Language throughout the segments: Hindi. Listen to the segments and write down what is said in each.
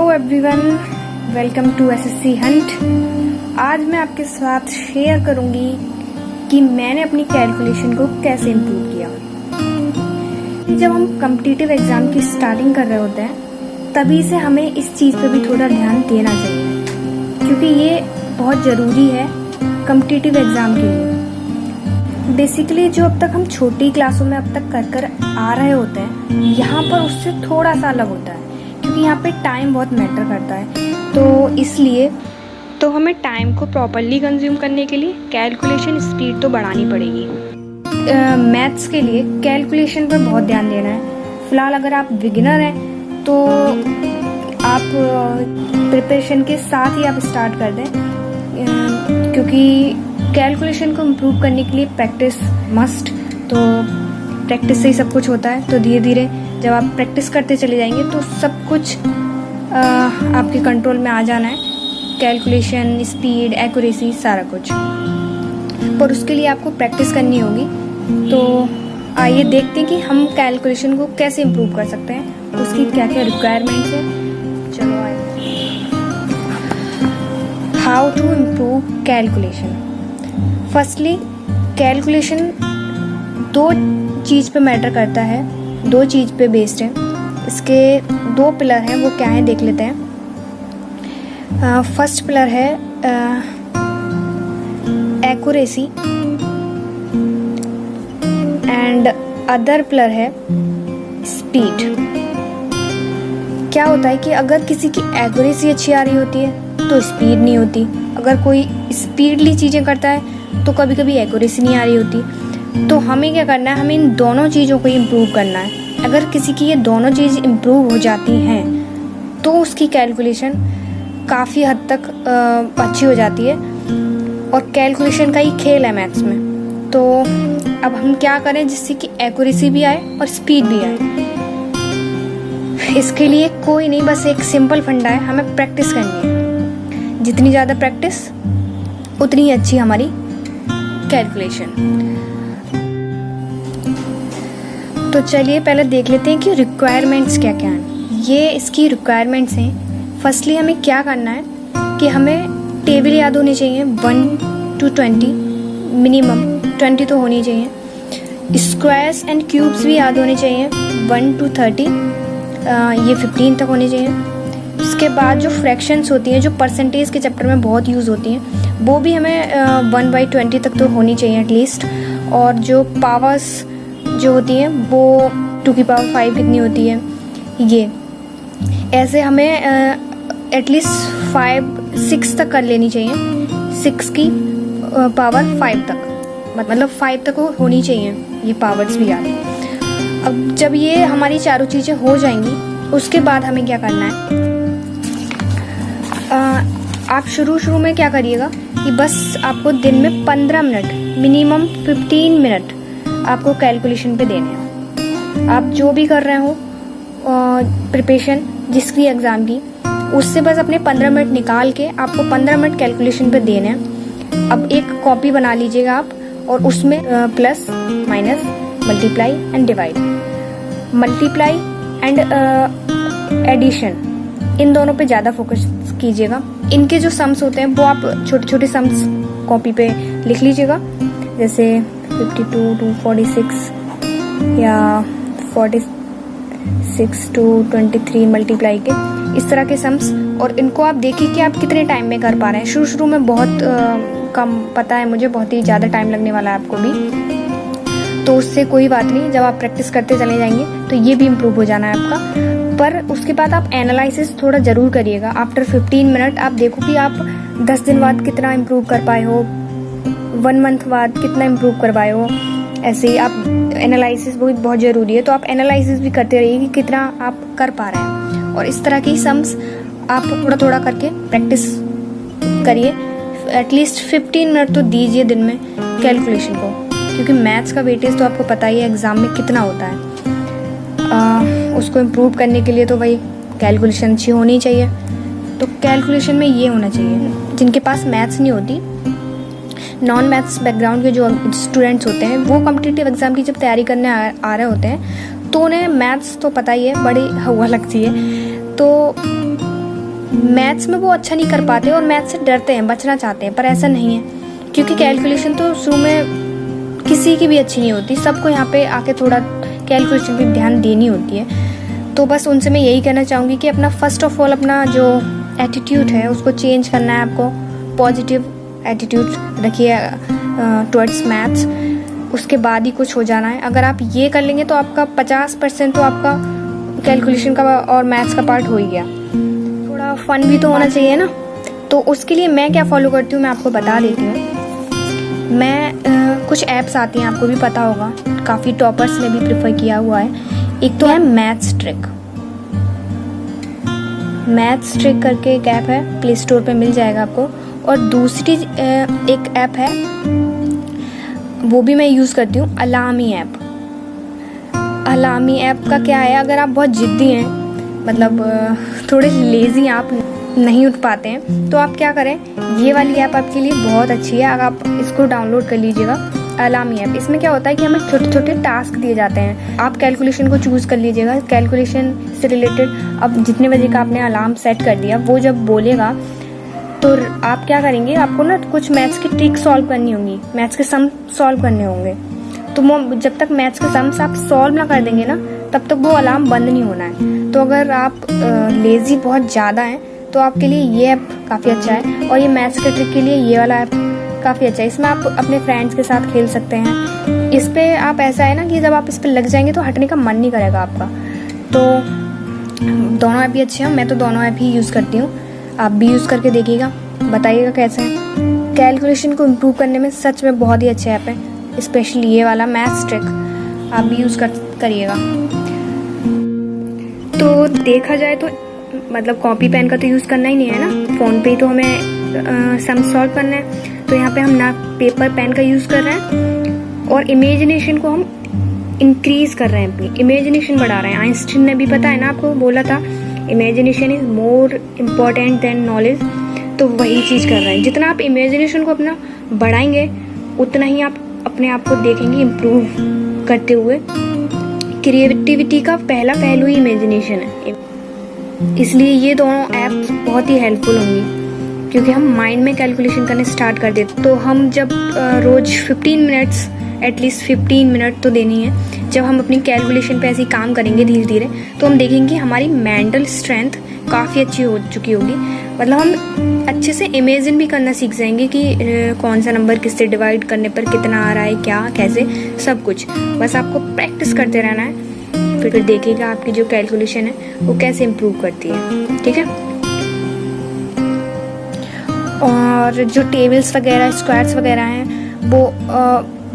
Hello everyone, welcome to SSC hunt. आज मैं आपके साथ शेयर करूंगी कि मैंने अपनी कैलकुलेशन को कैसे इम्प्रूव किया। जब हम कॉम्पिटिटिव एग्जाम की स्टार्टिंग कर रहे होते हैं तभी से हमें इस चीज़ पे भी थोड़ा ध्यान देना चाहिए, क्योंकि ये बहुत ज़रूरी है कॉम्पिटिटिव एग्जाम के लिए। बेसिकली जो अब तक हम छोटी क्लासों में अब तक कर आ रहे होते हैं, यहाँ पर उससे थोड़ा सा अलग होता है, क्योंकि यहाँ पे टाइम बहुत मैटर करता है। तो इसलिए हमें टाइम को प्रॉपरली कंज्यूम करने के लिए कैलकुलेशन स्पीड तो बढ़ानी पड़ेगी। मैथ्स के लिए कैलकुलेशन पर बहुत ध्यान देना है। फिलहाल अगर आप बिगिनर हैं तो आप प्रिपरेशन के साथ ही आप स्टार्ट कर दें, क्योंकि कैलकुलेशन को इम्प्रूव करने के लिए प्रैक्टिस मस्ट। तो प्रैक्टिस से ही सब कुछ होता है। तो धीरे धीरे जब आप प्रैक्टिस करते चले जाएंगे तो सब कुछ आपके कंट्रोल में आ जाना है, कैलकुलेशन, स्पीड, एक्यूरेसी, सारा कुछ। पर उसके लिए आपको प्रैक्टिस करनी होगी। तो आइए देखते हैं कि हम कैलकुलेशन को कैसे इम्प्रूव कर सकते हैं, उसकी क्या क्या रिक्वायरमेंट्स है। चलो आइए। How to improve calculation. Firstly calculation दो चीज़ पे मैटर करता है, दो चीज़ पे बेस्ड है। इसके दो पिलर हैं, वो क्या है देख लेते हैं। फर्स्ट पिलर है एक्यूरेसी एंड अदर पिलर है स्पीड। क्या होता है कि अगर किसी की एक्यूरेसी अच्छी आ रही होती है तो स्पीड नहीं होती, अगर कोई स्पीडली चीज़ें करता है तो कभी कभी एक्यूरेसी नहीं आ रही होती। तो हमें क्या करना है, हमें इन दोनों चीज़ों को इम्प्रूव करना है। अगर किसी की ये दोनों चीज़ इम्प्रूव हो जाती हैं तो उसकी कैलकुलेशन काफ़ी हद तक अच्छी हो जाती है। और कैलकुलेशन का ही खेल है मैथ्स में। तो अब हम क्या करें जिससे कि एक्यूरेसी भी आए और स्पीड भी आए। इसके लिए कोई नहीं, बस एक सिंपल फंडा है, हमें प्रैक्टिस करनी है। जितनी ज़्यादा प्रैक्टिस उतनी अच्छी हमारी कैलकुलेशन। तो चलिए पहले देख लेते हैं कि रिक्वायरमेंट्स क्या क्या हैं। ये इसकी रिक्वायरमेंट्स हैं। फर्स्टली हमें क्या करना है कि हमें टेबल याद होनी चाहिए 1 to 20, मिनिमम 20 तो होनी चाहिए। स्क्वायर्स एंड क्यूब्स भी याद होने चाहिए 1 to 30, ये 15 तक होनी चाहिए। उसके बाद जो फ्रैक्शंस होती हैं, जो परसेंटेज के चैप्टर में बहुत यूज़ होती हैं, वो भी हमें 1/20 तक तो होनी चाहिए एटलीस्ट। और जो पावर्स जो होती हैं वो 2 की पावर 5 कितनी होती है, ये ऐसे हमें एटलीस्ट 6 तक कर लेनी चाहिए। 6 की पावर 5 तक, मतलब 5 तक होनी चाहिए ये पावर्स भी याद। अब जब ये हमारी चारों चीज़ें हो जाएंगी उसके बाद हमें क्या करना है, आप शुरू में क्या करिएगा कि बस आपको दिन में 15 मिनट, मिनिमम 15 मिनट आपको कैलकुलेशन पे देने हैं। आप जो भी कर रहे हो प्रिपरेशन जिसकी एग्ज़ाम की, उससे बस अपने 15 मिनट निकाल के आपको 15 मिनट कैलकुलेशन पे देने हैं। अब एक कॉपी बना लीजिएगा आप, और उसमें plus, minus, multiply and divide, multiply and addition, इन दोनों पे ज़्यादा फोकस कीजिएगा। इनके जो सम्स होते हैं वो आप छोटे छोटे सम्स कॉपी पे लिख लीजिएगा, जैसे 52 to 46 या 46 to 23 मल्टीप्लाई के, इस तरह के सम्स। और इनको आप देखिए कि आप कितने टाइम में कर पा रहे हैं। शुरू में बहुत कम, पता है मुझे, बहुत ही ज़्यादा टाइम लगने वाला है आपको भी। तो उससे कोई बात नहीं, जब आप प्रैक्टिस करते चले जाएंगे तो ये भी इम्प्रूव हो जाना है आपका। पर उसके बाद आप एनालिसिस थोड़ा ज़रूर करिएगा। आफ्टर 15 मिनट आप देखो कि आप 10 दिन बाद कितना इम्प्रूव कर पाए हो, 1 मंथ बाद कितना इम्प्रूव कर पाए हो। ऐसे ही आप एनालिसिस बहुत ज़रूरी है। तो आप एनालिसिस भी करते रहिए कि कितना आप कर पा रहे हैं। और इस तरह की सम्स आप थोड़ा थोड़ा करके प्रैक्टिस करिए। एटलीस्ट 15 मिनट तो दीजिए दिन में कैलकुलेशन को, क्योंकि मैथ्स का वेटेज तो आपको पता ही है एग्ज़ाम में कितना होता है। उसको इम्प्रूव करने के लिए तो भाई कैलकुलेशन अच्छी होनी चाहिए। तो कैलकुलेशन में ये होना चाहिए। जिनके पास मैथ्स नहीं होती, नॉन मैथ्स बैकग्राउंड के जो स्टूडेंट्स होते हैं, वो कॉम्पिटिटिव एग्ज़ाम की जब तैयारी करने आ रहे होते हैं तो उन्हें मैथ्स तो पता ही है, बड़ी हवा लगती है। तो मैथ्स में वो अच्छा नहीं कर पाते और मैथ्स से डरते हैं, बचना चाहते हैं, पर ऐसा नहीं है, क्योंकि कैलकुलेशन तो शुरू में किसी की भी अच्छी नहीं होती, सबको यहाँ पे आके थोड़ा कैलकुलेशन पे ध्यान देनी होती है। तो बस उनसे मैं यही कहना चाहूँगी कि अपना फर्स्ट ऑफ ऑल अपना जो एटीट्यूड है उसको चेंज करना है आपको, पॉजिटिव एटीट्यूड रखिए टुवर्ड्स मैथ्स, उसके बाद ही कुछ हो जाना है। अगर आप ये कर लेंगे तो आपका 50% तो आपका कैलकुलेशन का और मैथ्स का पार्ट हो ही गया। थोड़ा फन भी तो होना चाहिए ना, तो उसके लिए मैं क्या फॉलो करती हूँ मैं आपको बता देती हूँ। मैं कुछ ऐप्स आती हैं, आपको भी पता होगा, काफ़ी टॉपर्स ने भी प्रेफर किया हुआ है। एक तो है मैथ्स ट्रिक, मैथ्स ट्रिक करके एक ऐप है, प्ले स्टोर पे मिल जाएगा आपको। और दूसरी एक ऐप है, वो भी मैं यूज़ करती हूँ, अलामी ऐप। अलामी ऐप का क्या है, अगर आप बहुत जिद्दी हैं, मतलब थोड़े लेज़ी आप नहीं उठ पाते हैं, तो आप क्या करें, ये वाली ऐप आपके लिए बहुत अच्छी है। अगर आप इसको डाउनलोड कर लीजिएगा, अलामी ऐप। इसमें क्या होता है कि हमें छोटे छोटे टास्क दिए जाते हैं, आप कैलकुलेशन को चूज़ कर लीजिएगा, कैलकुलेशन से रिलेटेड। अब जितने बजे का आपने अलार्म सेट कर दिया, वो जब बोलेगा तो आप क्या करेंगे, आपको ना कुछ मैथ्स की ट्रिक सॉल्व करनी होंगी, मैथ्स के सम सॉल्व करने होंगे। तो वो जब तक मैथ्स के सम्स आप सॉल्व ना कर देंगे ना, तब तक वो अलार्म बंद नहीं होना है। तो अगर आप लेज़ी बहुत ज़्यादा हैं तो आपके लिए ये ऐप काफ़ी अच्छा है, और ये मैथ्स के ट्रिक के लिए ये वाला ऐप काफ़ी अच्छा है। इसमें आप अपने फ्रेंड्स के साथ खेल सकते हैं। इस पर आप ऐसा है ना कि जब आप इस पर लग जाएंगे तो हटने का मन नहीं करेगा आपका। तो दोनों ऐप ही अच्छे हैं, मैं तो दोनों ऐप ही यूज़ करती हूँ, आप भी यूज़ करके देखिएगा, बताइएगा कैसे हैं। कैलकुलेशन को इम्प्रूव करने में सच में बहुत ही अच्छे ऐप है, स्पेशली ये वाला मैथ्स ट्रिक आप भी यूज़ करिएगा। तो देखा जाए तो मतलब कॉपी पेन का तो यूज़ करना ही नहीं है ना, फ़ोन पे ही तो हमें सम सॉल्व करना है। तो यहाँ पे हम ना पेपर पेन का यूज़ कर रहे हैं, और इमेजिनेशन को हम इंक्रीज़ कर रहे हैं, अपनी इमेजिनेशन बढ़ा रहे हैं। आइंस्टीन ने भी पता है ना आपको बोला था, imagination is more important than knowledge. तो वही चीज़ कर रहे हैं, जितना आप इमेजिनेशन को अपना बढ़ाएंगे उतना ही आप अपने आप को देखेंगे इम्प्रूव करते हुए। क्रिएटिविटी का पहला पहलू ही इमेजिनेशन है, इसलिए ये दोनों ऐप्स बहुत ही हेल्पफुल होंगी, क्योंकि हम माइंड में कैलकुलेशन करने स्टार्ट कर देते। तो हम जब रोज़ 15 मिनट्स, एटलीस्ट 15 मिनट तो देनी है, जब हम अपनी कैलकुलेशन पे ऐसे ही काम करेंगे धीरे धीरे, तो हम देखेंगे हमारी मेंटल स्ट्रेंथ काफ़ी अच्छी हो चुकी होगी। मतलब हम अच्छे से इमेजिन भी करना सीख जाएंगे कि कौन सा नंबर किससे डिवाइड करने पर कितना आ रहा है, क्या कैसे, सब कुछ। बस आपको प्रैक्टिस करते रहना है, फिर देखिएगा आपकी जो कैलकुलेशन है वो कैसे इम्प्रूव करती है, ठीक है। और जो टेबल्स वगैरह, स्क्वायर्स वगैरह हैं, वो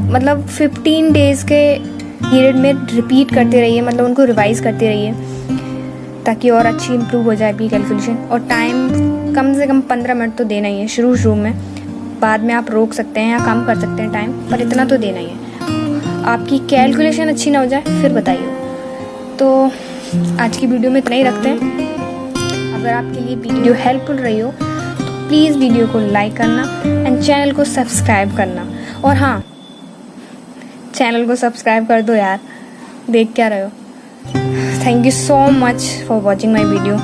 मतलब 15 डेज़ के पीरियड में रिपीट करते रहिए, मतलब उनको रिवाइज करते रहिए, ताकि और अच्छी इम्प्रूव हो जाए आपकी कैलकुलेशन। और टाइम कम से कम 15 मिनट तो देना ही है शुरू में, बाद में आप रोक सकते हैं या कम कर सकते हैं टाइम, पर इतना तो देना ही है। आपकी कैलकुलेशन अच्छी ना हो जाए फिर बताइए। तो आज की वीडियो में इतना ही रखते हैं। अगर आपके लिए वीडियो हेल्पफुल रही हो तो प्लीज़ वीडियो को लाइक करना एंड चैनल को सब्सक्राइब करना। और हाँ, चैनल को सब्सक्राइब कर दो यार, देख क्या रहे हो। Thank you so much for watching my video.